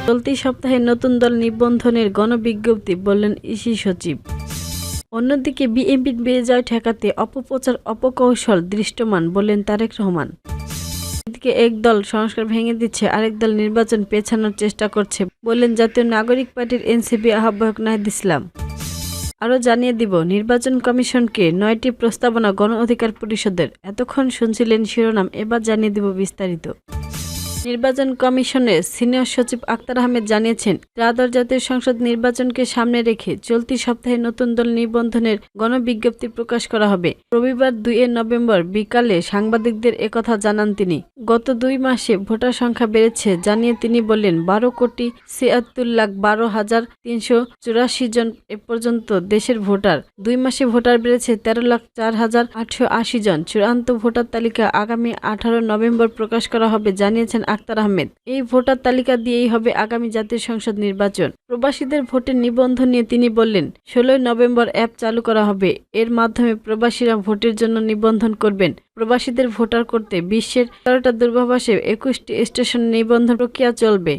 চলতি সপ্তাহে নতুন দল নিবন্ধনের গণবিজ্ঞপ্তি, বললেন ইসি সচিব। অন্যদিকে বিএনপির বেড়ে যাওয়া ঠেকাতে অপপ্রচার অপকৌশল দৃশ্যমান, বললেন তারেক রহমান। এদিকে এক দল সংস্কার ভেঙে দিচ্ছে, আরেক দল নির্বাচন পেছানোর চেষ্টা করছে, বললেন জাতীয় নাগরিক পার্টির এনসিপি আহ্বায়ক নাহিদ ইসলাম। আরও জানিয়ে দিব, নির্বাচন কমিশনকে 9টি প্রস্তাবনা গণ অধিকার পরিষদের। এতক্ষণ শুনছিলেন শিরোনাম, এবার জানিয়ে দিব বিস্তারিত। নির্বাচন কমিশনের সিনিয়র সচিব আক্তার আহমেদ জানিয়েছেন, ত্রয়োদশ জাতীয় সংসদ নির্বাচনকে সামনে রেখে চলতি সপ্তাহে নতুন দল নিবন্ধনের গণবিজ্ঞপ্তি প্রকাশ করা হবে। রবিবার 2 নভেম্বর বিকালে সাংবাদিকদের একথা জানান তিনি। গত 2 মাসে ভোটার সংখ্যা বেড়েছে জানিয়ে তিনি বললেন, 12,76,384 জন এ পর্যন্ত দেশের ভোটার। 2 মাসে ভোটার বেড়েছে 13,04,880 জন। চূড়ান্ত ভোটার তালিকা আগামী 18 নভেম্বর প্রকাশ করা হবে জানিয়েছেন আক্তার আহমেদ। এই ভোটার তালিকা দিয়েই হবে আগামী জাতীয় সংসদ নির্বাচন। প্রবাসীদের ভোটের নিবন্ধন নিয়ে তিনি বললেন, 16 নভেম্বর অ্যাপ চালু করা হবে। এর মাধ্যমে প্রবাসীরা ভোটের জন্য নিবন্ধন করবেন। প্রবাসীদের ভোটার করতে বিশ্বের 13টা দূতাবাসে 21টি স্টেশন নিবন্ধন প্রক্রিয়া চলবে।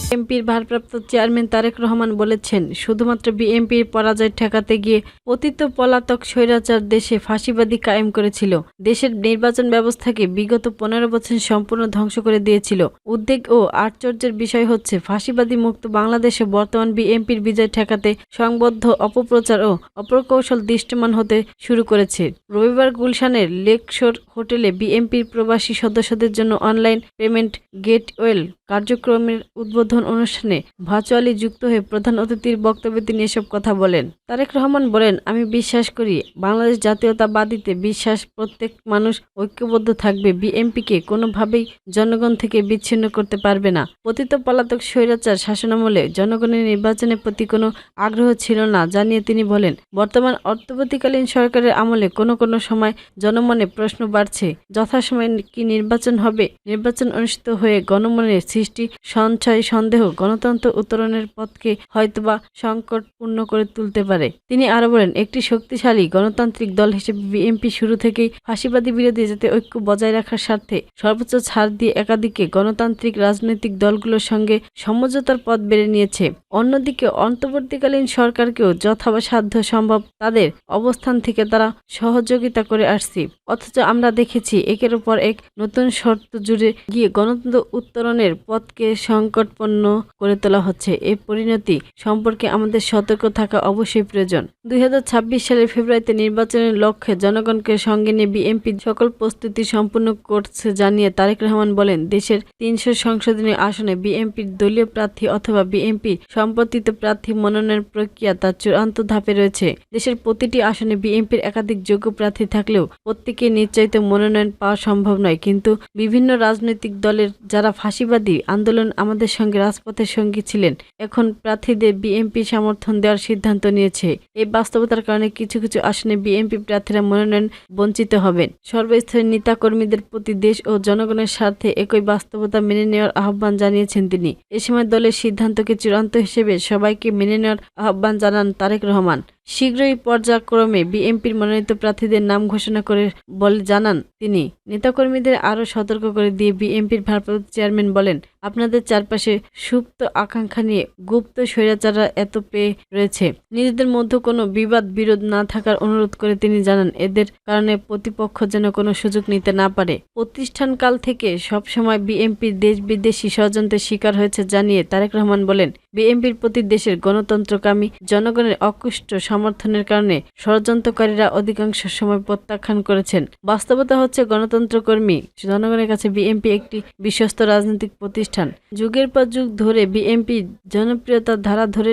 বিএনপির ভারপ্রাপ্ত চেয়ারম্যান তারেক রহমান বলেছেন, শুধুমাত্র বিএনপির পরাজয় ঠেকাতে গিয়ে পতিত পলাতক স্বৈরাচার দেশে ফাঁসিবাদী কায়েম করেছিল। দেশের নির্বাচন ব্যবস্থাকে বিগত 15 বছর সম্পূর্ণ ধ্বংস করে দিয়েছিল। উদ্বেগ ও আশ্চর্যের বিষয় হচ্ছে, ফাঁসিবাদী মুক্ত বাংলাদেশে বর্তমান বিএনপির বিজয় ঠেকাতে সংবদ্ধ অপপ্রচার ও অপকৌশল দৃশ্যমান হতে শুরু করেছে। রবিবার গুলশানের লেকশোর হোটেলে বিএনপির প্রবাসী সদস্যদের জন্য অনলাইন পেমেন্ট গেটওয়ে কার্যক্রমের উদ্বোধন অনুষ্ঠানে ভার্চুয়ালি যুক্ত হয়ে প্রধান অতিথির বক্তব্যে তিনি এসব কথা বলেন। তারেক রহমান বলেন, আমি বিশ্বাস করি বাংলাদেশ জাতীয়তাবাদীতে বিশ্বাস, প্রত্যেক মানুষ ঐক্যবদ্ধ থাকবে। বিএনপিকে কোনোভাবেই জনগণ থেকে বিচ্ছিন্ন করতে পারবে না। পতিত পলাতক স্বৈরাচার শাসনামলে জনগণের নির্বাচনের প্রতি কোনো আগ্রহ ছিল না জানিয়ে তিনি বলেন, বর্তমান অন্তর্বর্তীকালীন সরকারের আমলে কোনো সময় জনমনে প্রশ্ন বাড়ছে, যথাসময়ে কি নির্বাচন হবে? নির্বাচন অনুষ্ঠিত হয়ে গণমনের সৃষ্টি সঞ্চয় সন্দেহ গণতন্ত্র উত্তরণের পথকে হয়তোবা সংকটপূর্ণ করে তুলতে পারে। তিনি আরো বলেন, একটি শক্তিশালী গণতান্ত্রিক দল হিসেবে বিএনপি শুরু থেকেই ফাঁসিবাদী বিরোধী যাতে ঐক্য বজায় রাখার স্বার্থে সর্বোচ্চ ছাড় দিয়ে একাধিকে গণতান্ত্রিক রাজনৈতিক দলগুলোর সঙ্গে সমঝোতার পথ বেড়ে নিয়েছে। অন্যদিকে অন্তর্বর্তীকালীন সরকারকেও যথাসাধ্য সম্ভব তাদের অবস্থান থেকে তারা সহযোগিতা করে আসছি। অথচ আমরা দেখেছি একের উপর এক নতুন শর্ত জুড়ে গিয়ে গণতন্ত্র উত্তরণের পথকে সংকটপূর্ণ করে তোলা হচ্ছে। এই পরিণতি সম্পর্কে আমাদের সতর্ক থাকা অবশ্যই প্রয়োজন। 2026 সালের ফেব্রুয়ারিতে নির্বাচনের লক্ষ্যে জনগণকে সঙ্গে নিয়ে বিএনপি সকল প্রস্তুতি সম্পূর্ণ করছে জানিয়ে তারেক রহমান বলেন, দেশের 300 সংসদীয় আসনে বিএনপির দলীয় প্রার্থী অথবা বিএনপি সম্পর্কিত প্রার্থী মনোনয়ন প্রক্রিয়া তার চূড়ান্ত ধাপে রয়েছে। দেশের প্রতিটি আসনে বিএনপির একাধিক যোগ্য প্রার্থী থাকলেও প্রত্যেকেই নিশ্চিত মনোনয়ন পাওয়া সম্ভব নয়। কিন্তু বিভিন্ন রাজনৈতিক দলের যারা ফাঁসিবাদী আন্দোলন আমাদের সঙ্গে রাজপথের সঙ্গী ছিলেন, এখন প্রার্থীদের বিএনপি সমর্থন দেওয়ার সিদ্ধান্ত নিয়েছে। এই বাস্তবতার কারণে কিছু আসনে বিএনপি প্রার্থীরা মনোনয়ন বঞ্চিত হবেন। সর্বস্তরের নেতাকর্মীদের প্রতি দেশ ও জনগণের স্বার্থে একই বাস্তবতা মেনে নেওয়ার আহ্বান জানিয়েছেন তিনি। এ সময় দলের সিদ্ধান্তকে চূড়ান্ত হিসেবে সবাইকে মেনে নেওয়ার আহ্বান জানান তারেক রহমান। শীঘ্রই পর্যায়ক্রমে বিএনপির মনোনীত প্রার্থীদের নাম ঘোষণা করে বলে জানান তিনি। নেতাকর্মীদের আরও সতর্ক করে দিয়ে বিএনপির ভারপ্রাপ্ত চেয়ারম্যান বলেন, আপনাদের চারপাশে সুপ্ত আকাঙ্ক্ষা নিয়ে গুপ্ত স্বৈরাচাররা এত পেয়ে রয়েছে। নিজেদের মধ্যে কোনো বিবাদ বিরোধ না থাকার অনুরোধ করে তিনি জানান, এদের কারণে প্রতিপক্ষ যেন কোনো সুযোগ নিতে না পারে। প্রতিষ্ঠানকাল থেকে সবসময় বিএনপির দেশ বিদেশি ষড়যন্ত্রের শিকার হয়েছে জানিয়ে তারেক রহমান বলেন, বিএনপির প্রতি দেশের গণতন্ত্রকামী জনগণের অকুষ্ঠ সমর্থনের কারণে ষড়যন্ত্রকারীরা অধিকাংশ সময় প্রত্যাখ্যান করেছেন। বাস্তবতা হচ্ছে গণতন্ত্রকর্মী জনগণের কাছে বিএনপি একটি বিশ্বস্ত রাজনৈতিক প্রতিষ্ঠান। যুগের পর যুগ ধরে বিএনপি জনপ্রিয়তার ধারা ধরে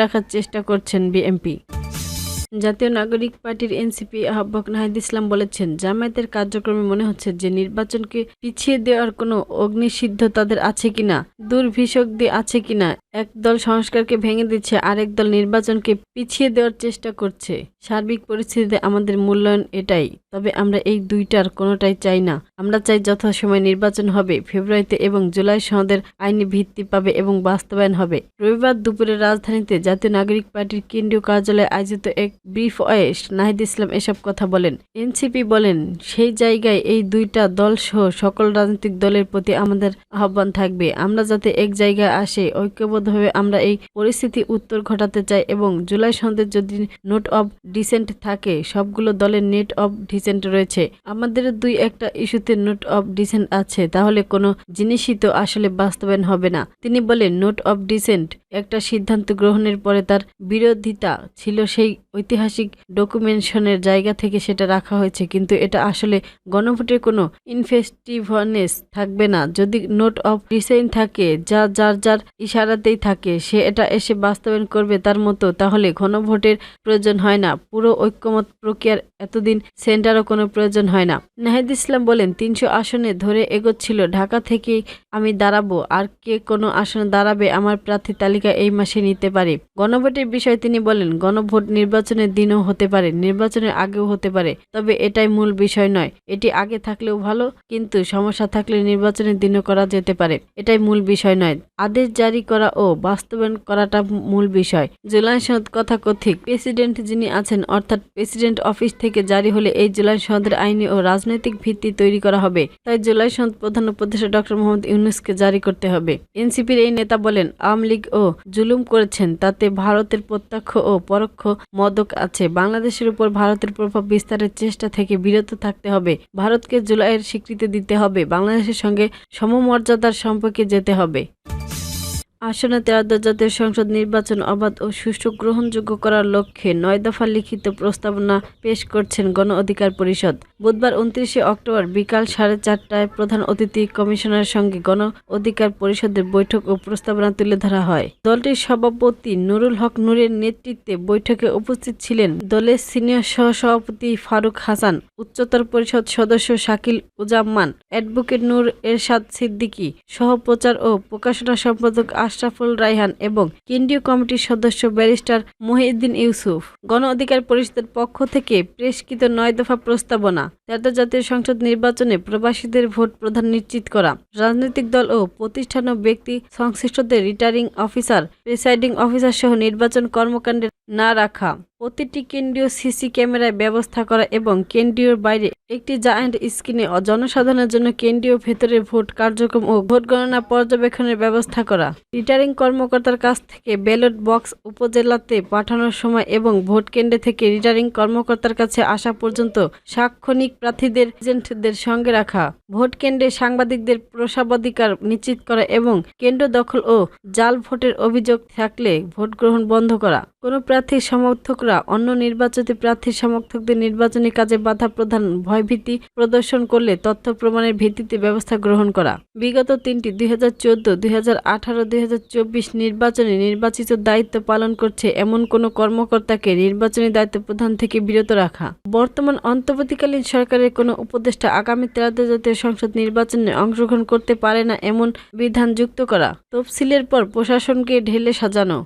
রাখার চেষ্টা করছেন বিএনপি। জাতীয় নাগরিক পার্টির এনসিপি আহ্বায়ক নাহিদ ইসলাম বলেছেন, জামায়াতের কার্যক্রমে মনে হচ্ছে যে নির্বাচনকে পিছিয়ে দেওয়ার কোনো অগ্নিসিদ্ধ তাদের আছে কিনা, দুর্ভিসন্ধি আছে কিনা এক দল সংস্কারকে ভেঙে দিচ্ছে, আরেক দল নির্বাচনকে পিছিয়ে দেওয়ার চেষ্টা করছে। সার্বিক পরিস্থিতিতে আমাদের মূল্যায়ন এটাই। তবে আমরা এই দুইটার কোনোটাই চাই না। আমরা চাই যথাসময়ে নির্বাচন হবে ফেব্রুয়ারিতে এবং জুলাই সনদের আইনি ভিত্তি পাবে এবং বাস্তবায়ন হবে। রবিবার দুপুরে রাজধানীতে জাতীয় নাগরিক পার্টির কেন্দ্রীয় কার্যালয়ে আয়োজিত এক ব্রিফে নাহিদ ইসলাম এসব কথা বলেন। এনসিপি বলেন, সেই জায়গায় এই দুইটা দল সহ সকল রাজনৈতিক দলের প্রতি আমাদের আহ্বান থাকবে, আমরা যাতে এক জায়গায় আসে ঐক্যবদ্ধভাবে আমরা এই পরিস্থিতি উত্তর ঘটাতে চাই এবং জুলাই সনদের যদি নোট অব ডিসেন্ট থাকে, সবগুলো দলের নেট অব ডিসেন্ট রয়েছে, আমাদের দুই একটা ইস্যুতে নোট অব ডিসেন্ট আছে, তাহলে কোনো জিনিসই তো আসলে বাস্তবায়ন হবে না। তিনি বলেন, নোট অব ডিসেন্ট একটা সিদ্ধান্ত গ্রহণের পরে তার বিরোধিতা ছিল সেই ঐতিহাসিক ডকুমেন্টেশনের জায়গা থেকে সেটা রাখা হয়েছে, কিন্তু এটা আসলে গণভোটের কোনো ইনফেস্টিভনেস থাকবে না। যদি নোট অব ডিসেন্ট থাকে, যা যার যার ইশারাতেই থাকে, সে এটা এসে বাস্তবায়ন করবে তার মতো, তাহলে গণভোটের প্রয়োজন হয় না। পুরো ঐক্যমত প্রক্রিয়ার এতদিন সেন্টারও কোনো প্রয়োজন হয় না। নাহিদ ইসলাম বলেন, ৩০০ আসনে ধরে এগোচ্ছিল, ঢাকা থেকে আমি দাঁড়াবো, আর কে কোনো আসনে দাঁড়াবে আমার প্রার্থী তালিকা এই মাসে নিতে পারে। গণভোটের বিষয়ে তিনি বলেন, গণভোট নির্বাচনের দিনও হতে পারে, নির্বাচনের আগেও হতে পারে, তবে এটাই মূল বিষয় নয়। এটি আগে থাকলেও ভালো, কিন্তু সমস্যা থাকলে নির্বাচনের দিনও করা যেতে পারে, এটাই মূল বিষয় নয়। আদেশ জারি করা ও বাস্তবায়ন করাটা মূল বিষয়। জুলাই সনদ কথাকথিত প্রেসিডেন্ট যিনি আছেন, অর্থাৎ প্রেসিডেন্ট অফিস থেকে জারি হলে এই জুলাই সনদের আইনি ও রাজনৈতিক ভিত্তি তৈরি করা হবে। তাই জুলাই সনদ প্রধান উপদেষ্টা ডক্টর মোহাম্মদ ইউনূসকে জারি করতে হবে। এনসিপির এই নেতা বলেন, আওয়ামী লীগ ও জুলুম করেছেন, তাতে ভারতের প্রত্যক্ষ ও পরোক্ষ মদক আছে। বাংলাদেশের উপর ভারতের প্রভাব বিস্তারের চেষ্টা থেকে বিরত থাকতে হবে। ভারতকে জুলাইয়ের স্বীকৃতি দিতে হবে। বাংলাদেশের সঙ্গে সমমর্যাদার সম্পর্কে যেতে হবে। আসন্ন ত্রয়োদশ জাতীয় সংসদ নির্বাচন অবাধ ও সুষ্ঠু গ্রহণযোগ্য করার লক্ষ্যে ৯ দফা লিখিত প্রস্তাবনা পেশ করছেন গণ অধিকার পরিষদ। বুধবার ২৯ অক্টোবর বিকাল ৪:৩০টায় প্রধান অতিথি কমিশনারের সঙ্গে গণ অধিকার পরিষদের বৈঠক ও প্রস্তাবনা তুলে ধরা হয়। দলটির সভাপতি নুরুল হক নূরের নেতৃত্বে বৈঠকে উপস্থিত ছিলেন দলের সিনিয়র সহসভাপতি ফারুক হাসান, উচ্চতর পরিষদ সদস্য শাকিল উজ্জামান, অ্যাডভোকেট নূর এরশাদ সিদ্দিকী, সহ-প্রচার ও প্রকাশনা সম্পাদক আশরাফুল রায়হান এবং কেন্দ্রীয় কমিটির সদস্য ব্যারিস্টার মহিউদ্দিন ইউসুফ। গণ অধিকার পরিষদের পক্ষ থেকে পেশকৃত ৯ দফা প্রস্তাবনা: ত্রয়োদশ জাতীয় সংসদ নির্বাচনে প্রবাসীদের ভোট প্রদান নিশ্চিত করা, রাজনৈতিক দল ও প্রতিষ্ঠান ও ব্যক্তি সংশ্লিষ্টদের রিটার্নিং অফিসার, প্রিসাইডিং অফিসার সহ নির্বাচন কর্মকাণ্ডে না রাখা, প্রতিটি কেন্দ্রীয় সিসি ক্যামেরায় ব্যবস্থা করা এবং কেন্দ্রীয় বাইরে একটি জায়ান্ট স্ক্রিনে জনসাধারণের জন্য কেন্দ্রীয় ভেতরের ভোট কার্যক্রম ও ভোট গণনা পর্যবেক্ষণের ব্যবস্থা করা, রিটার্নিং কর্মকর্তার কাছ থেকে ব্যালট বক্স উপজেলাতে পাঠানোর সময় এবং ভোট কেন্দ্র থেকে রিটার্নিং কর্মকর্তার কাছে আসা পর্যন্ত সাক্ষণিক প্রার্থীদের এজেন্টদের সঙ্গে রাখা, ভোট কেন্দ্রে সাংবাদিকদের প্রবেশাধিকার নিশ্চিত করা এবং কেন্দ্র দখল ও জাল ভোটের অভিযোগ থাকলে ভোট গ্রহণ বন্ধ করা। কোনো প্রার্থীর সমর্থকরা অন্য নির্বাচিত প্রার্থীর সমর্থকদের নির্বাচনী কাজে বাধা প্রদান, ভয়ভীতি প্রদর্শন করলে তথ্য প্রমাণের ভিত্তিতে ব্যবস্থা গ্রহণ করা। বিগত ৩টি ২০১৪, ২০১৮, ২০২৪ নির্বাচনে নির্বাচিত দায়িত্ব পালন করছে এমন কোনো কর্মকর্তাকে নির্বাচনী দায়িত্ব প্রদান থেকে বিরত রাখা। বর্তমান অন্তর্বর্তীকালীন সরকারের কোনো উপদেষ্টা আগামী ত্রয়োদশ জাতীয় সংসদ নির্বাচনে অংশগ্রহণ করতে পারে না এমন বিধান যুক্ত করা। তফসিলের পর প্রশাসনকে ঢেলে সাজানো।